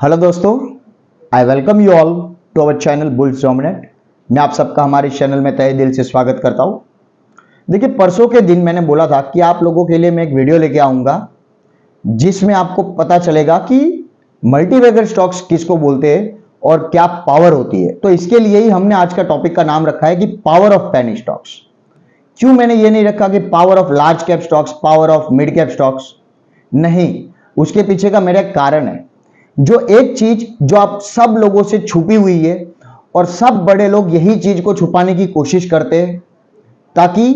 Hello दोस्तों, I welcome you all to our channel Bulls Dominate. मैं आप सबका हमारे चैनल में तहे दिल से स्वागत करता हूं। देखिए, परसों के दिन मैंने बोला था कि आप लोगों के लिए मैं एक वीडियो लेके आऊंगा जिसमें आपको पता चलेगा कि मल्टीबैगर स्टॉक्स किसको बोलते हैं और क्या पावर होती है। तो इसके लिए ही हमने आज का टॉपिक का नाम रखा है कि पावर ऑफ पेनी स्टॉक्स। क्यों मैंने ये नहीं रखा कि power of large cap stocks, power of mid cap stocks? नहीं, उसके पीछे का मेरा एक कारण है। जो एक चीज जो आप सब लोगों से छुपी हुई है और सब बड़े लोग यही चीज को छुपाने की कोशिश करते हैं ताकि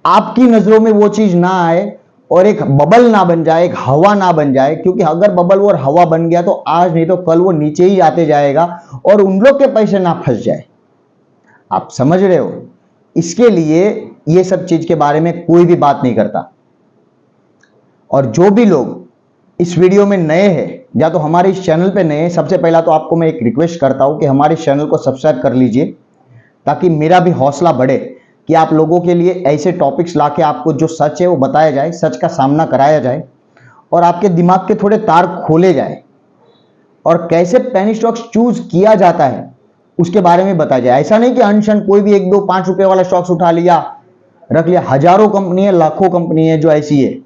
आपकी नजरों में वो चीज ना आए और एक बबल ना बन जाए, एक हवा ना बन जाए। क्योंकि अगर बबल और हवा बन गया तो आज नहीं तो कल वो नीचे ही आते जाएगा और उन लोग के पैसे ना फंस जाए। आप समझ रहे हो? इसके लिए ये सब चीज के बारे में कोई भी बात नहीं करता। और जो भी लोग इस वीडियो में नए हैं या तो हमारे इस चैनल पे नए हैं, सबसे पहला तो आपको मैं एक रिक्वेस्ट करता हूं कि हमारे चैनल को सब्सक्राइब कर लीजिए ताकि मेरा भी हौसला बढ़े कि आप लोगों के लिए ऐसे टॉपिक्स लाके आपको जो सच है वो बताया जाए, सच का सामना कराया जाए और आपके दिमाग के थोड़े तार खोले जाए और कैसे पेनी स्टॉक्स चूज किया जाता है उसके बारे में बताया जाए। ऐसा नहीं कि अनशन कोई भी 1 2 5 रुपए वाला स्टॉक्स उठा लिया, रख लिया। हजारों कंपनी है, लाखों कंपनी है जो ऐसी है,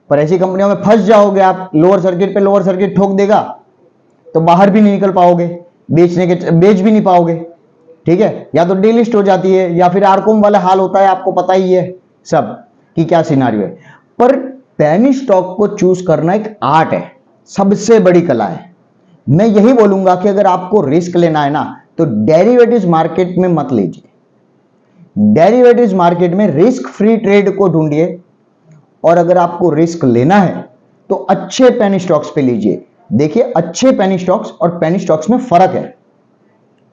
पर ऐसी कंपनियों में फंस जाओगे आप। लोअर सर्किट पे लोअर सर्किट ठोक देगा तो बाहर भी नहीं निकल पाओगे, बेच भी नहीं पाओगे। ठीक है, या तो डीलिस्ट हो जाती है या फिर आरकोम वाला हाल होता है। आपको पता ही है सब कि क्या सिनारियो है। पर पेनी स्टॉक को चूज करना एक आर्ट है, सबसे बड़ी कला है। मैं यही बोलूंगा कि अगर आपको रिस्क लेना है ना तो डेरिवेटिव्स मार्केट में मत लीजिए। डेरिवेटिव्स मार्केट में रिस्क फ्री ट्रेड को ढूंढिए और अगर आपको रिस्क लेना है तो अच्छे पेनी स्टॉक्स पे लीजिए। देखिए, अच्छे पेनी स्टॉक्स और पेनी स्टॉक्स में फर्क है,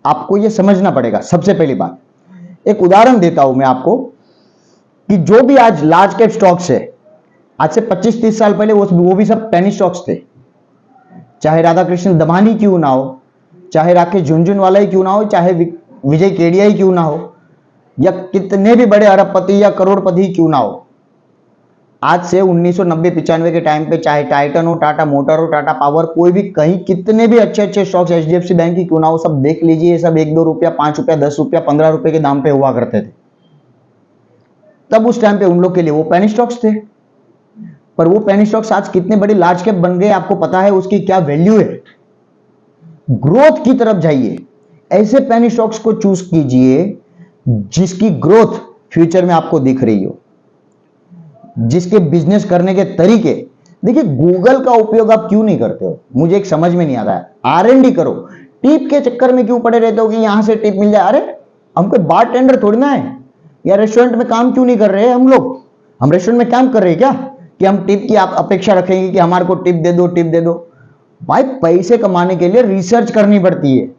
आपको यह समझना पड़ेगा। सबसे पहली बात, एक उदाहरण देता हूं मैं आपको कि जो भी आज लार्ज कैप स्टॉक्स है, आज से 25-30 साल पहले वो भी सब पेनी स्टॉक्स थे। चाहे राधा कृष्ण दमानी क्यों ना हो, चाहे राकेश झुनझुनवाला ही क्यों ना हो, चाहे विजय केडिया ही क्यों ना हो, या कितने भी बड़े अरबपति या करोड़पति क्यों ना हो। आज से 1990-95 के टाइम पे चाहे टाइटन हो, टाटा मोटर हो, टाटा पावर, कोई भी कहीं कितने भी अच्छे अच्छे स्टॉक्स एचडीएफसी बैंक की क्यों ना हो, सब देख लीजिए, सब 1-2 रुपया, 5 रुपया, 10 रुपया, 15 रुपए के दाम पे हुआ करते थे। तब उस टाइम पे उन लोग के लिए वो पेनी स्टॉक्स थे। पर वो पेनी स्टॉक्स आज कितने बड़े लार्ज कैप बन गए, आपको पता है उसकी क्या वैल्यू है। ग्रोथ की तरफ जाइए, ऐसे पेनी स्टॉक्स को चूज कीजिए जिसकी ग्रोथ फ्यूचर में आपको दिख रही हो, जिसके बिजनेस करने के तरीके। देखिए, गूगल का उपयोग आप क्यों नहीं करते हो, मुझे एक समझ में नहीं आता है। आरएनडी करो, टिप के चक्कर में क्यों पड़े रहते हो कि यहां से टिप मिल जाए। अरे हम कोई बार टेंडर थोड़ी ना है, या रेस्टोरेंट में काम क्यों नहीं कर रहे हैं हम लोग। हम रेस्टोरेंट में काम कर रहे हैं क्या कि हम टिप की आप अपेक्षा रखेंगे कि हमारे को टिप दे दो, टिप दे दो। भाई, पैसे कमाने के लिए रिसर्च करनी पड़ती है।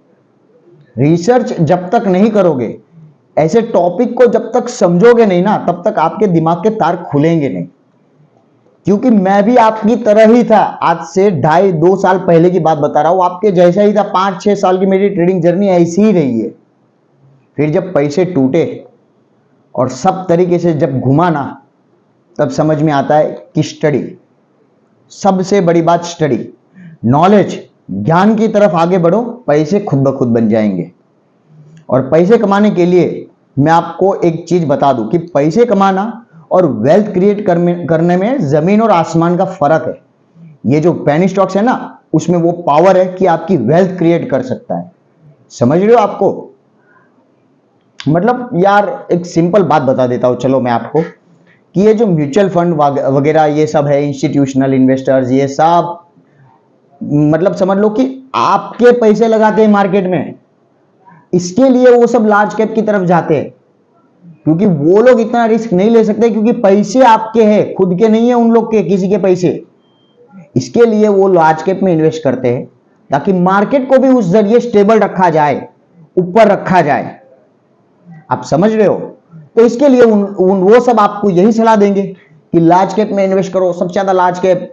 रिसर्च जब तक नहीं करोगे, ऐसे टॉपिक को जब तक समझोगे नहीं ना, तब तक आपके दिमाग के तार खुलेंगे नहीं। क्योंकि मैं भी आपकी तरह ही था, आज से 2.5-2 साल पहले की बात बता रहा हूं, आपके जैसा ही था। 5-6 साल की मेरी ट्रेडिंग जर्नी ऐसी ही रही है। फिर जब पैसे टूटे और सब तरीके से जब घुमा ना, तब समझ में आता है कि स्टडी, सबसे बड़ी बात स्टडी, नॉलेज, ज्ञान की तरफ आगे बढ़ो, पैसे खुद ब खुद बन जाएंगे। और पैसे कमाने के लिए मैं आपको एक चीज बता दूं कि पैसे कमाना और वेल्थ क्रिएट करने में जमीन और आसमान का फर्क है। ये जो पेनी स्टॉक्स है ना, उसमें वो पावर है कि आपकी वेल्थ क्रिएट कर सकता है। समझ रहे हो आपको? मतलब यार, एक सिंपल बात बता देता हूं चलो मैं आपको कि ये जो म्यूचुअल फंड वगैरह ये सब है, इंस्टीट्यूशनल इन्वेस्टर्स, ये सब मतलब समझ लो कि आपके पैसे लगाते हैं मार्केट में। इसके लिए वो सब लार्ज कैप की तरफ जाते हैं क्योंकि वो लोग इतना रिस्क नहीं ले सकते, क्योंकि पैसे आपके हैं, खुद के नहीं है उन लोग के, किसी के पैसे। इसके लिए वो लार्ज कैप में इन्वेस्ट करते हैं ताकि मार्केट को भी उस जरिए स्टेबल रखा जाए, ऊपर रखा जाए। आप समझ रहे हो? तो इसके लिए वो सब आपको यही सलाह देंगे कि लार्ज कैप में इन्वेस्ट करो, सबसे ज्यादा large cap,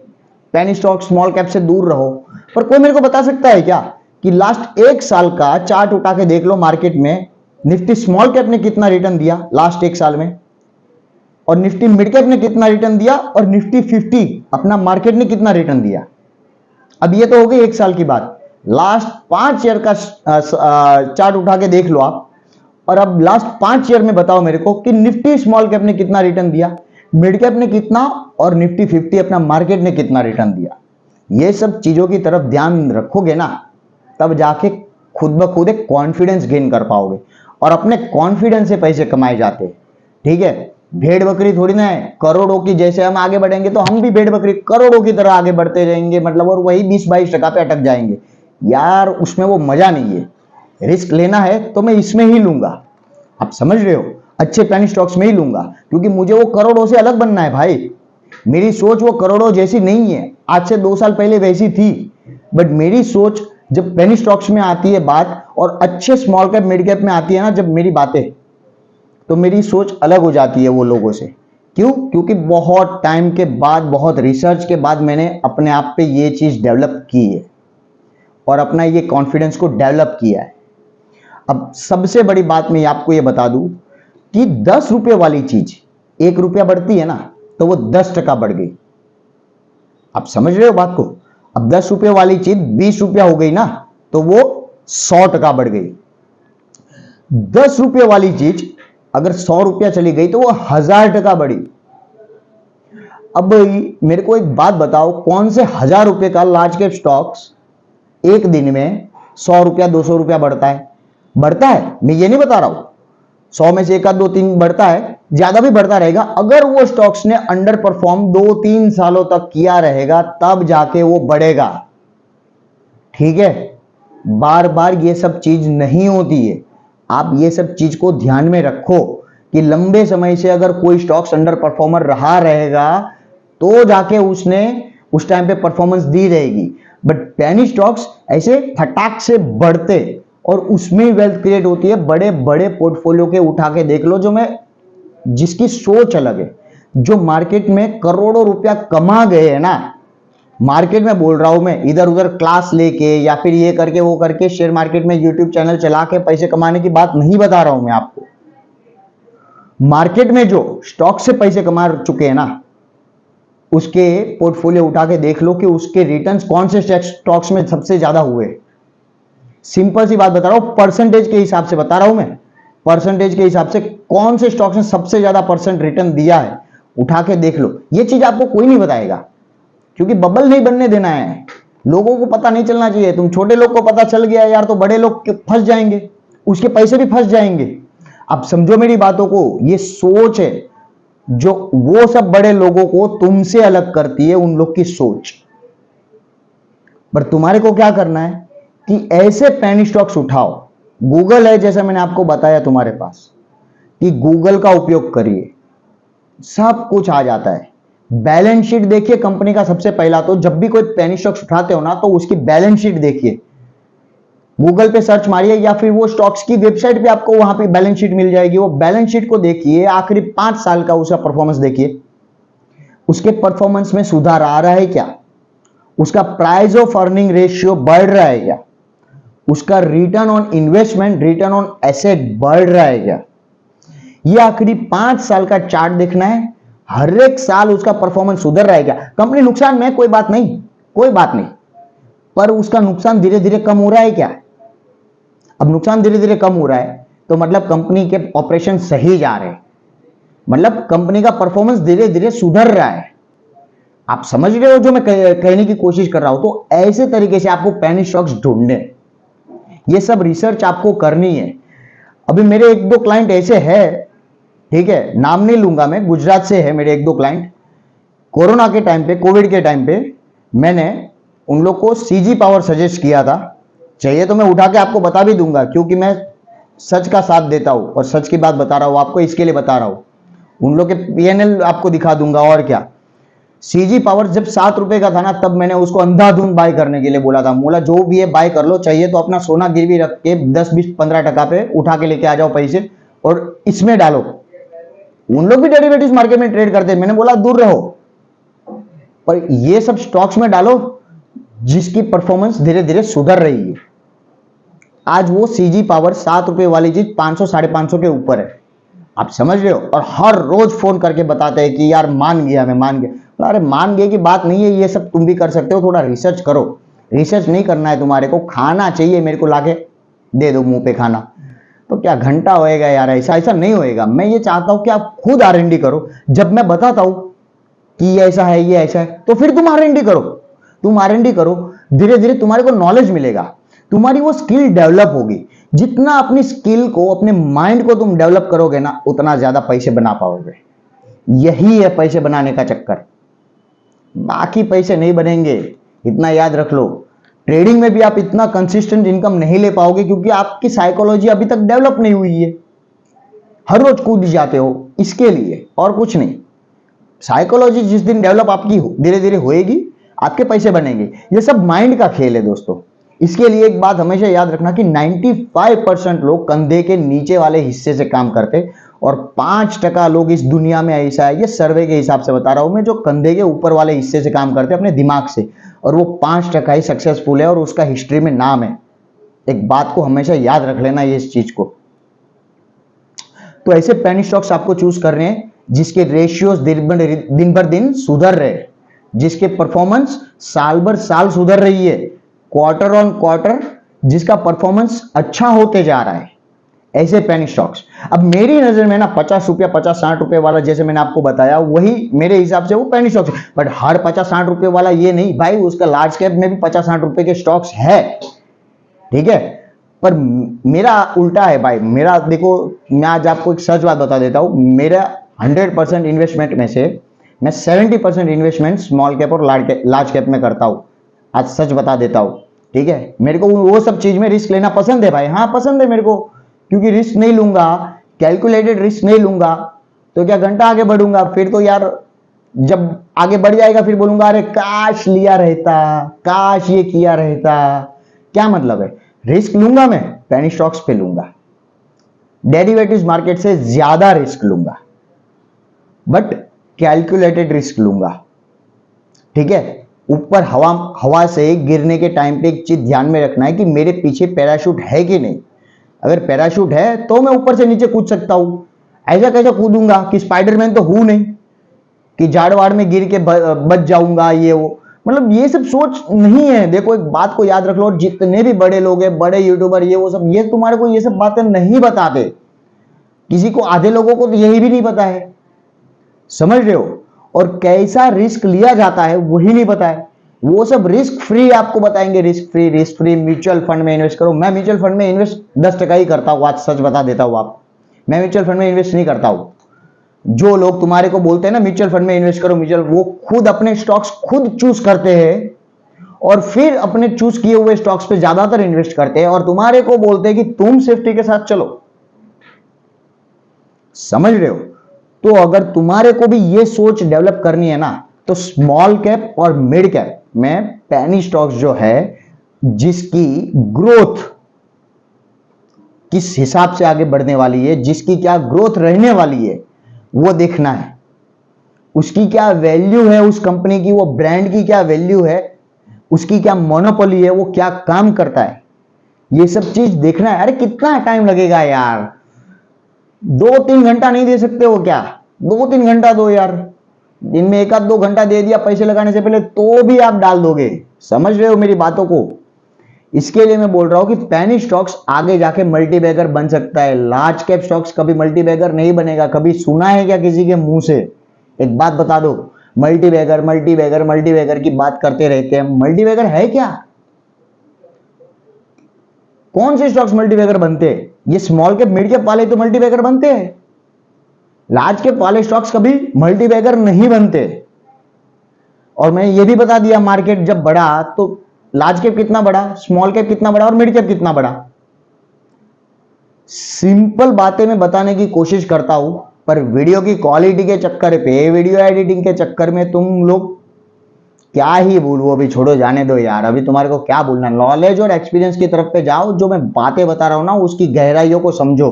penny stock, small cap से दूर रहो। पर कोई मेरे को बता सकता है क्या कि लास्ट 1 साल का चार्ट उठा के देख लो मार्केट में, निफ्टी स्मॉल कैप ने कितना रिटर्न दिया लास्ट 1 साल में, और निफ्टी मिड कैप ने कितना रिटर्न दिया, और निफ्टी 50 अपना मार्केट ने कितना रिटर्न दिया। अब ये तो हो गई 1 साल की बात। लास्ट 5 ईयर का चार्ट उठा के देख लो आप, और अब लास्ट 5 ईयर में बताओ मेरे को कि निफ्टी स्मॉल कैप ने कितना रिटर्न दिया, मिड कैप ने कितना, और निफ्टी 50 अपना मार्केट ने कितना रिटर्न दिया। ये सब चीजों की तरफ ध्यान रखोगे ना, तब जाके खुद ब खुद एक कॉन्फिडेंस गेन कर पाओगे, और अपने कॉन्फिडेंस से पैसे कमाए जाते हैं। ठीक है, भेड़ बकरी थोड़ी ना है करोड़ों की, जैसे हम आगे बढ़ेंगे तो हम भी भेड़ बकरी करोड़ों की तरह आगे बढ़ते जाएंगे, मतलब, और वही 20-22% पे अटक जाएंगे यार, उसमें वो मजा नहीं है। रिस्क लेना है तो मैं इसमें ही लूंगा, आप समझ रहे हो, अच्छे पेनी स्टॉक्स में ही लूंगा, क्योंकि मुझे वो करोड़ों से अलग बनना है भाई। मेरी सोच वो करोड़ों जैसी नहीं है, आज से 2 साल पहले वैसी थी, बट मेरी सोच जब पेनी स्टॉक्स में आती है बात, और अच्छे स्मॉल कैप मिड कैप में आती है ना जब मेरी बातें, तो मेरी सोच अलग हो जाती है वो लोगों से। क्यों? क्योंकि बहुत टाइम के बाद, बहुत रिसर्च के बाद मैंने अपने आप पे ये चीज डेवलप की है, और अपना ये कॉन्फिडेंस को डेवलप किया है। अब सबसे बड़ी बात मैं आपको ये बता दूं कि 10 रुपए वाली चीज 1 रुपया बढ़ती है ना, तो वो 10% बढ़ गई। आप समझ रहे हो बात को? अब 10 रुपए वाली चीज 20 रुपया हो गई ना, तो वो 100% बढ़ गई। 10 रुपये वाली चीज अगर 100 रुपया चली गई तो वो 1000% बढ़ी। अब मेरे को एक बात बताओ, कौन से 1000 रुपये का लार्ज कैप स्टॉक्स एक दिन में 100 रुपया 200 रुपया बढ़ता है? बढ़ता है, मैं ये नहीं बता रहा हूं 100 में से 1 2 3 बढ़ता है, ज्यादा भी बढ़ता रहेगा। अगर वो स्टॉक्स ने अंडर परफॉर्म 2-3 सालों तक किया रहेगा, तब जाके वो बढ़ेगा। ठीक है, बार बार ये सब चीज नहीं होती है। आप ये सब चीज को ध्यान में रखो कि लंबे समय से अगर कोई स्टॉक्स अंडर परफॉर्मर रहा रहेगा, तो जाके उसने उस टाइम पे परफॉर्मेंस दी रहेगी। बट पेनी स्टॉक्स ऐसे फटाक से बढ़ते, और उसमें वेल्थ क्रिएट होती है। बड़े बड़े पोर्टफोलियो के उठा के देख लो, जिसकी सोच अलग है, जो मार्केट में करोड़ों रुपया कमा गए हैं ना, मार्केट में बोल रहा हूं मैं, इधर उधर क्लास लेके या फिर ये करके वो करके शेयर मार्केट में यूट्यूब चैनल चला के पैसे कमाने की बात नहीं बता रहा हूं मैं आपको। मार्केट में जो स्टॉक से पैसे कमा चुके हैं ना, उसके पोर्टफोलियो उठा के देख लो कि उसके रिटर्न्स कौन से स्टॉक्स में सबसे ज्यादा हुए। सिंपल सी बात बता रहा हूं, परसेंटेज के हिसाब से बता रहा हूं मैं, परसेंटेज के हिसाब से कौन से स्टॉक्स ने सबसे ज्यादा परसेंट रिटर्न दिया है, उठा के देख लो। ये चीज आपको कोई नहीं बताएगा, क्योंकि बबल नहीं बनने देना है, लोगों को पता नहीं चलना चाहिए। तुम छोटे लोग को पता चल गया यार, तो बड़े लोग फंस जाएंगे, उसके पैसे भी फंस जाएंगे। अब समझो मेरी बातों को, ये सोच है जो वो सब बड़े लोगों को तुमसे अलग करती है, उन लोग की सोच। पर तुम्हारे को क्या करना है कि ऐसे पेनी स्टॉक्स उठाओ। गूगल है, जैसा मैंने आपको बताया तुम्हारे पास, कि गूगल का उपयोग करिए, सब कुछ आ जाता है। बैलेंस शीट देखिए कंपनी का सबसे पहला, तो जब भी कोई पेनी स्टॉक्स उठाते हो ना, तो उसकी बैलेंस शीट देखिए। गूगल पे सर्च मारिए या फिर वो स्टॉक्स की वेबसाइट पे आपको वहां पे बैलेंस शीट मिल जाएगी। वो बैलेंस शीट को देखिए, आखिरी 5 साल का उसका परफॉर्मेंस देखिए, उसके परफॉर्मेंस में सुधार आ रहा है क्या, उसका प्राइस ऑफ अर्निंग रेशियो बढ़ रहा है क्या, उसका return on investment, return on asset बढ़ रहा है क्या। ये आखिरी 5 साल का चार्ट देखना है, हर एक साल उसका परफॉर्मेंस सुधर रहा है क्या। कंपनी नुकसान में, कोई बात नहीं, कोई बात नहीं, पर उसका नुकसान धीरे धीरे कम हो रहा है क्या। अब नुकसान धीरे धीरे कम हो रहा है, तो मतलब कंपनी के ऑपरेशन सही जा रहे हैं, मतलब कंपनी का परफॉर्मेंस धीरे धीरे सुधर रहा है। आप समझ रहे हो जो मैं कहने की कोशिश कर रहा हूं। तो ऐसे तरीके से आपको पेनी स्टॉक्स ढूंढने, ये सब रिसर्च आपको करनी है। अभी मेरे 1-2 क्लाइंट ऐसे हैं, ठीक है, नाम नहीं लूंगा मैं, गुजरात से है मेरे 1-2 क्लाइंट। कोरोना के टाइम पे, कोविड के टाइम पे मैंने उन लोग को सीजी पावर सजेस्ट किया था। चाहिए तो मैं उठा के आपको बता भी दूंगा, क्योंकि मैं सच का साथ देता हूं और सच की बात बता रहा हूं आपको, इसके लिए बता रहा हूं। उन लोग के पीएनएल आपको दिखा दूंगा। और क्या, सीजी पावर जब 7 रुपए का था ना, तब मैंने उसको अंधाधुंध बाय करने के लिए बोला था। बोला जो भी है बाय कर लो, चाहिए तो अपना सोना गिरवी रख के 10-20-15% पे उठा के लेके आ जाओ पैसे, और इसमें डालो। उन लोग भी डेरिवेटिव्स मार्केट में ट्रेड करते हैं, मैंने बोला दूर रहो, पर ये सब स्टॉक्स में डालो जिसकी परफॉर्मेंस धीरे धीरे सुधर रही है। आज वो सीजी पावर 7 रुपए वाली चीज 500-550 के ऊपर है, आप समझ रहे हो। और हर रोज फोन करके बताते हैं कि यार मान गया, मैं मान गया। अरे मान गए की बात नहीं है, ये सब तुम भी कर सकते हो, थोड़ा रिसर्च करो। रिसर्च नहीं करना है तुम्हारे को, खाना चाहिए मेरे को लाके दे दो मुंह पे खाना। तो क्या घंटा होएगा यार, ऐसा ऐसा नहीं होएगा। मैं ये चाहता हूं कि आप खुद R&D करो। जब मैं बताता हूं कि ये ऐसा है ये ऐसा है, तो फिर तुम R&D करो। तुम R&D करो, धीरे धीरे तुम्हारे को नॉलेज मिलेगा, तुम्हारी वो स्किल डेवलप होगी। जितना अपनी स्किल को, अपने माइंड को तुम डेवलप करोगे ना, उतना ज्यादा पैसे बना पाओगे। यही है पैसे बनाने का चक्कर, बाकी पैसे नहीं बनेंगे, इतना याद रख लो। ट्रेडिंग में भी आप इतना कंसिस्टेंट इनकम नहीं ले पाओगे, क्योंकि आपकी साइकोलॉजी अभी तक डेवलप नहीं हुई है। हर रोज कूद जाते हो इसके लिए, और कुछ नहीं। साइकोलॉजी जिस दिन डेवलप आपकी धीरे धीरे होएगी, आपके पैसे बनेंगे। ये सब माइंड का खेल है दोस्तों। इसके लिए एक बात हमेशा याद रखना कि 95% लोग कंधे के नीचे वाले हिस्से से काम करते, और 5% लोग इस दुनिया में ऐसा है, ये सर्वे के हिसाब से बता रहा हूं मैं, जो कंधे के ऊपर वाले हिस्से से काम करते अपने दिमाग से, और वो 5% ही सक्सेसफुल है, और उसका हिस्ट्री में नाम है। एक बात को हमेशा याद रख लेना ये इस चीज को। तो ऐसे पेनी स्टॉक्स आपको चूज करने हैं जिसके रेशियोज दिन भर दिन सुधर रहे, जिसके परफॉर्मेंस साल भर साल सुधर रही है, क्वार्टर ऑन क्वार्टर जिसका परफॉर्मेंस अच्छा होते जा रहा है, ऐसे पेनी स्टॉक्स। अब मेरी नजर में ना 50 रुपया 50-60 रुपए वाला, जैसे मैंने आपको बताया, वही मेरे हिसाब से वो पेनी स्टॉक्स है। बट हर 50-60 रुपए वाला ये नहीं भाई, उसका लार्ज कैप में भी 50-60 रुपए के स्टॉक्स है, ठीक है। पर मेरा उल्टा है भाई। मेरा देखो, मैं आज आपको एक सच बात बता देता हूं, मेरा 100% इन्वेस्टमेंट में से मैं 70% इन्वेस्टमेंट स्मॉल कैप और लार्ज कैप में करता हूं। आज सच बता देता हूं, ठीक है। मेरे को वो सब चीज में रिस्क लेना पसंद है भाई, हाँ पसंद है मेरे को, क्योंकि रिस्क नहीं लूंगा, कैलकुलेटेड रिस्क नहीं लूंगा, तो क्या घंटा आगे बढ़ूंगा? फिर तो यार जब आगे बढ़ जाएगा फिर बोलूंगा अरे काश लिया रहता, काश ये किया रहता। क्या मतलब है? रिस्क लूंगा मैं पेनी स्टॉक्स पे लूंगा, डेरिवेटिव्स मार्केट से ज्यादा रिस्क लूंगा, बट कैलकुलेटेड रिस्क लूंगा, ठीक है। ऊपर हवा से गिरने के टाइम पे एक चीज ध्यान में रखना है कि मेरे पीछे पैराशूट है कि नहीं। अगर पैराशूट है तो मैं ऊपर से नीचे कूद सकता हूं, ऐसा कैसे कूदूंगा कि स्पाइडरमैन तो हूं नहीं कि झाड़ वाड़ में गिर के बच जाऊंगा, ये वो, मतलब ये सब सोच नहीं है। देखो एक बात को याद रख लो, जितने भी बड़े लोग हैं, बड़े यूट्यूबर, ये वो सब, ये तुम्हारे को ये सब बातें नहीं बताते। किसी को, आधे लोगों को तो यही भी नहीं पता है, समझ रहे हो। और कैसा रिस्क लिया जाता है वही नहीं पता है। वो सब रिस्क फ्री आपको बताएंगे, रिस्क फ्री म्यूचुअल फंड में इन्वेस्ट करो। मैं म्यूचुअल फंड में इन्वेस्ट 10% ही करता हूं, आज सच बता देता हूं आप, मैं म्यूचुअल फंड में इन्वेस्ट नहीं करता हूं। जो लोग तुम्हारे को बोलते हैं ना म्यूचुअल फंड में इन्वेस्ट करो, म्यूचुअल, वो खुद अपने स्टॉक्स खुद चूज करते हैं, और फिर अपने चूज किए हुए स्टॉक्स पे ज्यादातर इन्वेस्ट करते हैं, और तुम्हारे को बोलते हैं कि तुम सेफ्टी के साथ चलो। समझ रहे हो? तो अगर तुम्हारे को भी ये सोच डेवलप करनी है ना, तो स्मॉल कैप और मिड कैप में पेनी स्टॉक्स जो है, जिसकी ग्रोथ किस हिसाब से आगे बढ़ने वाली है, जिसकी क्या ग्रोथ रहने वाली है, वो देखना है। उसकी क्या वैल्यू है, उस कंपनी की, वो ब्रांड की क्या वैल्यू है, उसकी क्या मोनोपोली है, वो क्या काम करता है, ये सब चीज देखना है। अरे कितना टाइम लगेगा यार, 2-3 घंटा नहीं दे सकते हो क्या? 2-3 घंटा दो यार, दिन में 1-2 घंटा दे दिया पैसे लगाने से पहले, तो भी आप डाल दोगे। समझ रहे हो मेरी बातों को? इसके लिए मैं बोल रहा हूं कि पेनी स्टॉक्स आगे जाके मल्टीबैगर बन सकता है, लार्ज कैप स्टॉक्स कभी मल्टीबैगर नहीं बनेगा। कभी सुना है क्या किसी के मुंह से? एक बात बता दो, मल्टीबैगर मल्टीबैगर मल्टीबैगर की बात करते रहते हैं, मल्टीबैगर है क्या? कौन से स्टॉक्स मल्टीबैगर बनते हैं? ये स्मॉल कैप मिड कैप वाले तो मल्टीबैगर बनते हैं, लार्ज कैप वाले स्टॉक्स कभी मल्टीबैगर नहीं बनते। और मैंने ये भी बता दिया, मार्केट जब बढ़ा तो लार्ज कैप कितना बढ़ा, स्मॉल कैप कितना बढ़ा, और मिड कैप कितना बढ़ा। सिंपल बातें मैं बताने की कोशिश करता हूं, पर वीडियो की क्वालिटी के चक्कर पे, वीडियो एडिटिंग के चक्कर में तुम लोग क्या ही बोलूं, अभी छोड़ो, जाने दो यार। अभी तुम्हारे को क्या बोलना, नॉलेज और एक्सपीरियंस की तरफ पे जाओ। जो मैं बातें बता रहा हूं ना, उसकी गहराइयों को समझो,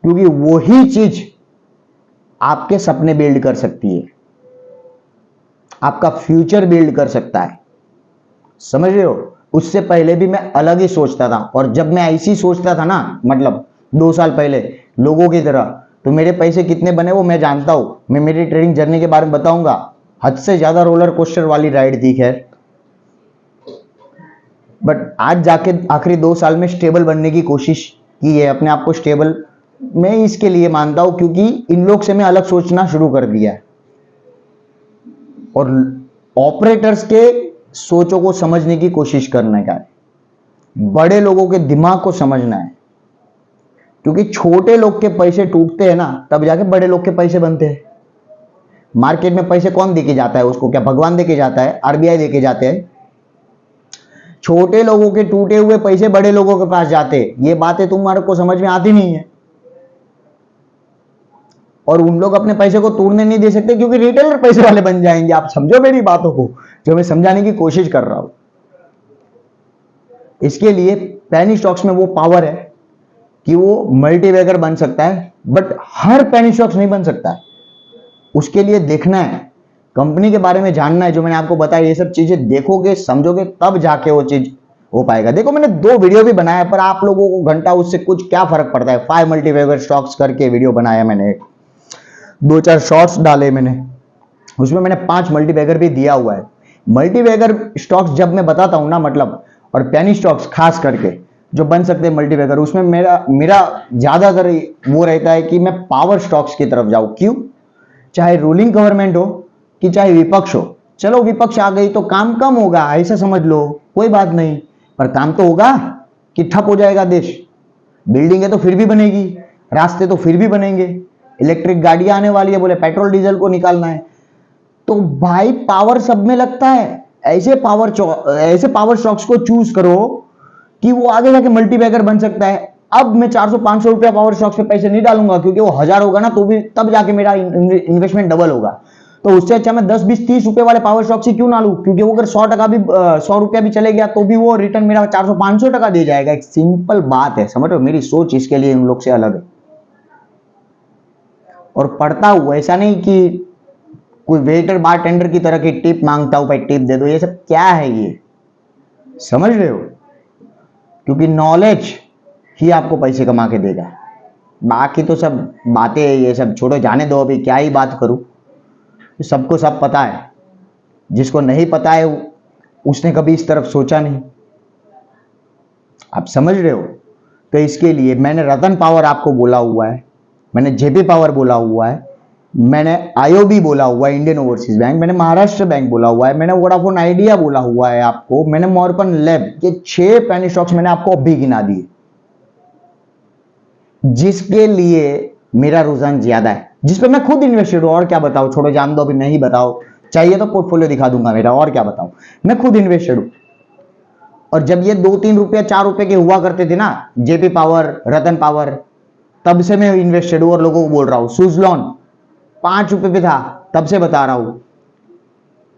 क्योंकि वही चीज आपके सपने बिल्ड कर सकती है, आपका फ्यूचर बिल्ड कर सकता है। समझ रहे हो? उससे पहले भी मैं अलग ही सोचता था, और जब मैं ऐसी सोचता था ना, मतलब 2 साल पहले लोगों की तरह, तो मेरे पैसे कितने बने वो मैं जानता हूं। मैं मेरी ट्रेडिंग जर्नी के बारे में बताऊंगा। हद से ज्यादा रोलर कोस्टर वाली राइड थी, खैर बट आज जाके आखिरी 2 साल में स्टेबल बनने की कोशिश की है, अपने आप को स्टेबल मैं इसके लिए मानता हूं क्योंकि इन लोग से मैं अलग सोचना शुरू कर दिया है और ऑपरेटर्स के सोचों को समझने की कोशिश करने का है, बड़े लोगों के दिमाग को समझना है, क्योंकि छोटे लोग के पैसे टूटते हैं ना तब जाके बड़े लोग के पैसे बनते हैं। मार्केट में पैसे कौन देके जाता है उसको? क्या भगवान देके जाता है? आरबीआई देके जाते हैं? छोटे लोगों के टूटे हुए पैसे बड़े लोगों के पास जाते हैं। ये बातें तुम्हारे को समझ में आती नहीं है और उन लोग अपने पैसे को तोड़ने नहीं दे सकते क्योंकि रिटेलर पैसे वाले बन जाएंगे। आप समझो मेरी बातों को जो मैं समझाने की कोशिश कर रहा हूं। इसके लिए पेनी स्टॉक्स में वो पावर है कि वो मल्टीबैगर बन सकता है, बट हर पेनी स्टॉक्स नहीं बन सकता है। उसके लिए देखना है, कंपनी के बारे में जानना है, जो मैंने आपको बताया। ये सब चीजें देखोगे समझोगे तब जाके वो चीज हो पाएगा। देखो मैंने 2 वीडियो भी बनाया, पर आप लोगों को घंटा उससे कुछ क्या फर्क पड़ता है। 5 मल्टीबैगर स्टॉक्स करके वीडियो बनाया मैंने, 2-4 शॉर्ट्स डाले मैंने, उसमें मैंने 5 मल्टीबैगर भी दिया हुआ है। मल्टीबैगर स्टॉक्स जब मैं बताता हूं ना, मतलब, और पेनी स्टॉक्स खास करके जो बन सकते हैं मल्टीबैगर, उसमें मेरा ज्यादातर वो रहता है कि मैं पावर स्टॉक्स की तरफ जाऊं। क्यों? चाहे रूलिंग गवर्नमेंट हो कि चाहे विपक्ष हो। चलो विपक्ष आ गई तो काम कम होगा, ऐसा समझ लो, कोई बात नहीं, पर काम तो होगा कि ठप हो जाएगा देश। बिल्डिंगें तो फिर भी बनेगी, रास्ते तो फिर भी बनेंगे, इलेक्ट्रिक गाड़ियां आने वाली है, बोले पेट्रोल डीजल को निकालना है। तो भाई पावर सब में लगता है। ऐसे पावर स्टॉक्स को चूज करो कि वो आगे जाके मल्टीबैगर बन सकता है। अब मैं 400-500 रुपया पावर स्टॉक्स पे पैसे नहीं डालूंगा क्योंकि वो 1000 होगा ना, तो भी तब जाके मेरा इन्वेस्टमेंट डबल होगा। तो उससे अच्छा मैं 10, 20, 30 रुपए वाले पावर स्टॉक्स ही क्यों ना लूं, क्योंकि वो अगर 100 रुपया भी चले गया तो भी वो रिटर्न मेरा 400-500 टका दे जाएगा। एक सिंपल बात है, समझ रहे हो? मेरी सोच इसके लिए उन लोग से अलग है। और पढ़ता हूं, ऐसा नहीं कि कोई वेटर बार टेंडर की तरह की टिप मांगता हूं, भाई टिप दे दो। ये सब क्या है, ये समझ रहे हो? क्योंकि नॉलेज ही आपको पैसे कमा के देगा। बाकी तो सब बातें, ये सब छोड़ो, जाने दो। अभी क्या ही बात करूं, सबको सब पता है। जिसको नहीं पता है उसने कभी इस तरफ सोचा नहीं। आप समझ रहे हो? तो इसके लिए मैंने रतन पावर आपको बोला हुआ है, मैंने जेपी पावर बोला हुआ है, मैंने आईओबी बोला हुआ है, इंडियन ओवरसीज बैंक, मैंने महाराष्ट्र बैंक बोला हुआ है, मैंने वोडाफोन आइडिया बोला हुआ है आपको, मैंने मॉर्गन लैब। ये 6 पेनी स्टॉक्स मैंने आपको अभी गिना दिए जिसके लिए मेरा रुझान ज्यादा है, जिस पे मैं खुद इन्वेस्टेड हूं। और क्या बताऊं, छोड़ो जान दो, अभी नहीं बताओ, चाहिए तो पोर्टफोलियो दिखा दूंगा मेरा। और क्या बताऊं, मैं खुद इन्वेस्टेड हूं। और जब ये 2-3 रुपया 4 रुपए के हुआ करते थे ना, जेपी पावर, रतन पावर, तब से मैं इन्वेस्टेड हूं और लोगों को बोल रहा हूं। सुजलॉन 5 रुपए पे था, तब से बता रहा हूं।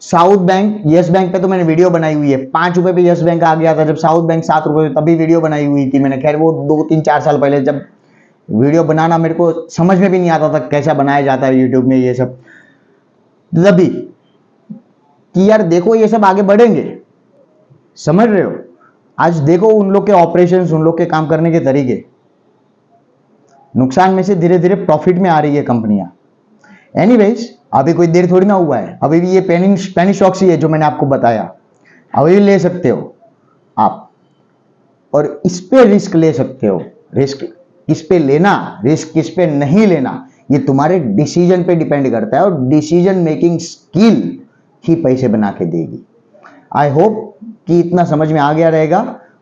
साउथ बैंक, यस बैंक पे तो मैंने वीडियो बनाई हुई है। 5 रुपए पे यस बैंक आ गया था, जब साउथ बैंक 7 रुपए पे, तभी वीडियो बनाई हुई थी मैंने। खैर वो 2-3-4 साल पहले, जब वीडियो बनाना मेरे को समझ में भी नहीं आता था कैसा बनाया जाता है यूट्यूब में ये सब, तभी कि यार देखो ये सब आगे बढ़ेंगे। समझ रहे हो? आज देखो उन लोग के ऑपरेशंस, उन लोग के काम करने के तरीके, नुकसान में से धीरे धीरे प्रॉफिट में आ रही है कंपनियां। एनीवेज, अभी कोई देर थोड़ी ना हुआ है, अभी भी ये पेनी स्टॉक्स ही है जो मैंने आपको बताया, अभी भी ले सकते हो आप, और इस पे रिस्क ले सकते हो। रिस्क किस पे लेना, रिस्क किस पे नहीं लेना, ये तुम्हारे डिसीजन पे डिपेंड करता है, और डिसीजन मेकिंग स्किल ही पैसे बना के देगी। आई होप कि इतना समझ में आ गया रहेगा,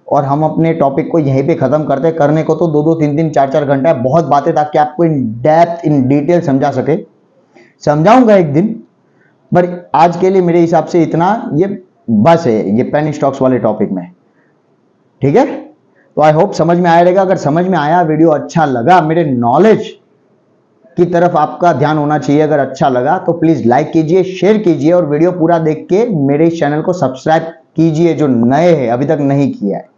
और हम अपने टॉपिक को यहीं पे खत्म करते हैं। करने को तो 2-2, 3-3, 4-4 घंटा है, बहुत बातें, ताकि आपको इन डेप्थ, इन डिटेल समझा सके। समझाऊंगा एक दिन, पर आज के लिए मेरे हिसाब से इतना ये बस है, ये पेनी स्टॉक्स वाले टॉपिक में। ठीक है? तो आई होप समझ में आया रहेगा। अगर समझ में आया, वीडियो अच्छा लगा, मेरे नॉलेज की तरफ आपका ध्यान होना चाहिए, अगर अच्छा लगा तो प्लीज लाइक कीजिए, शेयर कीजिए, और वीडियो पूरा देख के मेरे चैनल को सब्सक्राइब कीजिए जो नए हैं, अभी तक नहीं किया है।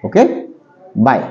Okay, bye.